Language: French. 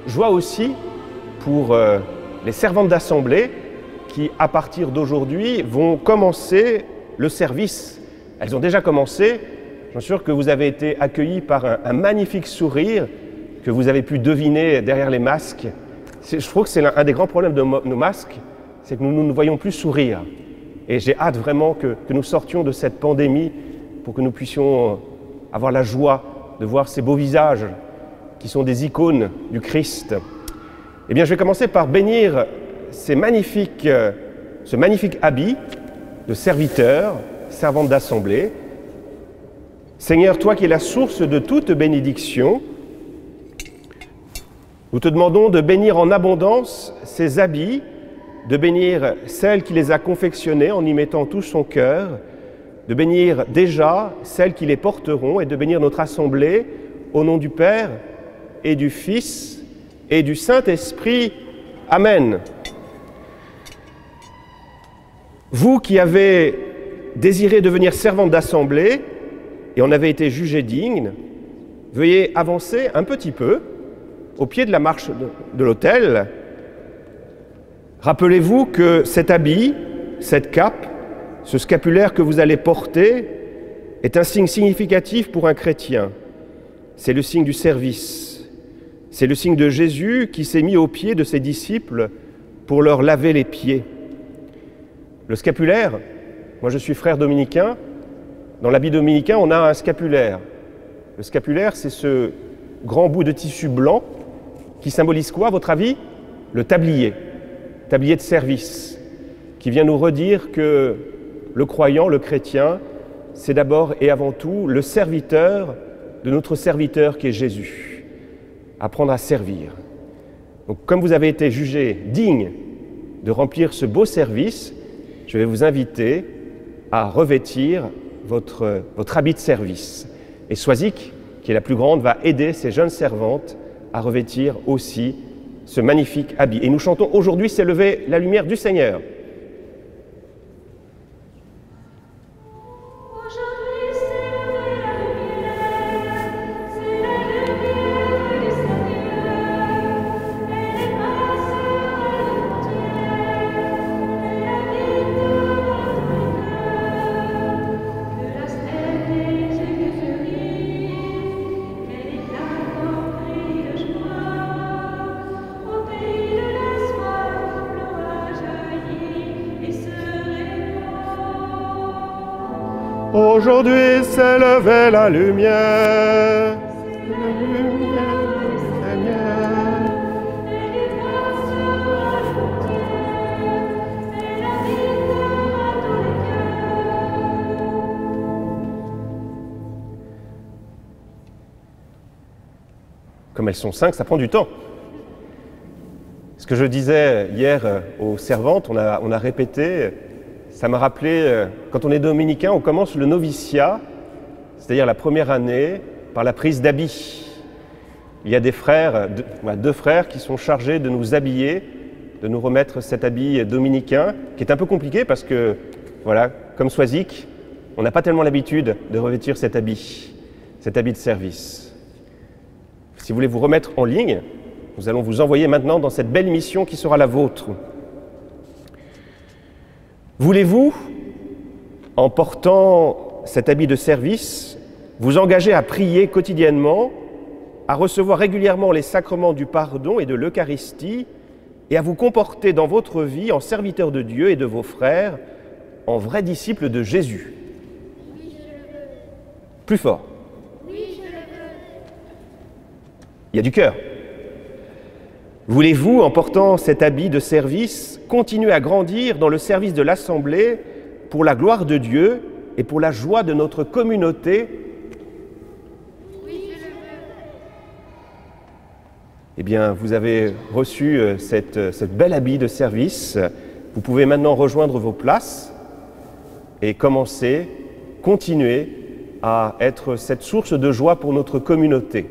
joie aussi pour les servantes d'assemblée qui, à partir d'aujourd'hui, vont commencer le service. Elles ont déjà commencé. Je suis sûr que vous avez été accueillis par un magnifique sourire que vous avez pu deviner derrière les masques. Je trouve que c'est un des grands problèmes de nos masques, c'est que nous ne voyons plus sourire. Et j'ai hâte vraiment que nous sortions de cette pandémie pour que nous puissions avoir la joie de voir ces beaux visages qui sont des icônes du Christ. Eh bien, je vais commencer par bénir ce magnifique habit de serviteur, servante d'assemblée. Seigneur, toi qui es la source de toute bénédiction, nous te demandons de bénir en abondance ces habits, de bénir celle qui les a confectionnés en y mettant tout son cœur, de bénir déjà celles qui les porteront et de bénir notre assemblée au nom du Père et du Fils et du Saint-Esprit. Amen. Vous qui avez désiré devenir servante d'assemblée et en avez été jugé digne, veuillez avancer un petit peu au pied de la marche de l'autel. Rappelez-vous que cet habit, cette cape, ce scapulaire que vous allez porter est un signe significatif pour un chrétien. C'est le signe du service. C'est le signe de Jésus qui s'est mis aux pieds de ses disciples pour leur laver les pieds. Le scapulaire, moi je suis frère dominicain, dans l'habit dominicain on a un scapulaire. Le scapulaire c'est ce grand bout de tissu blanc qui symbolise quoi à votre avis? Le tablier de service, qui vient nous redire que le croyant, le chrétien, c'est d'abord et avant tout le serviteur de notre serviteur qui est Jésus. Apprendre à servir. Donc comme vous avez été jugé digne de remplir ce beau service, je vais vous inviter à revêtir votre habit de service. Et Soisic, qui est la plus grande, va aider ces jeunes servantes à revêtir aussi ce magnifique habit. Et nous chantons « Aujourd'hui s'est levée la lumière du Seigneur ». Aujourd'hui s'est levée la lumière du Seigneur. Comme elles sont 5, ça prend du temps. Ce que je disais hier aux servantes, on a répété. Ça m'a rappelé, quand on est dominicain, on commence le noviciat, c'est-à-dire la première année, par la prise d'habits. Il y a des frères, deux frères qui sont chargés de nous habiller, de nous remettre cet habit dominicain, qui est un peu compliqué parce que, voilà, comme Soisic, on n'a pas tellement l'habitude de revêtir cet habit de service. Si vous voulez vous remettre en ligne, nous allons vous envoyer maintenant dans cette belle mission qui sera la vôtre. Voulez-vous, en portant cet habit de service, vous engager à prier quotidiennement, à recevoir régulièrement les sacrements du pardon et de l'Eucharistie et à vous comporter dans votre vie en serviteur de Dieu et de vos frères, en vrais disciples de Jésus? Oui, je le veux. Plus fort. Oui, je le veux. Il y a du cœur. Voulez-vous, en portant cet habit de service, continuer à grandir dans le service de l'Assemblée pour la gloire de Dieu et pour la joie de notre communauté? Oui, je le veux. Eh bien, vous avez reçu cette belle habit de service. Vous pouvez maintenant rejoindre vos places et continuer à être cette source de joie pour notre communauté.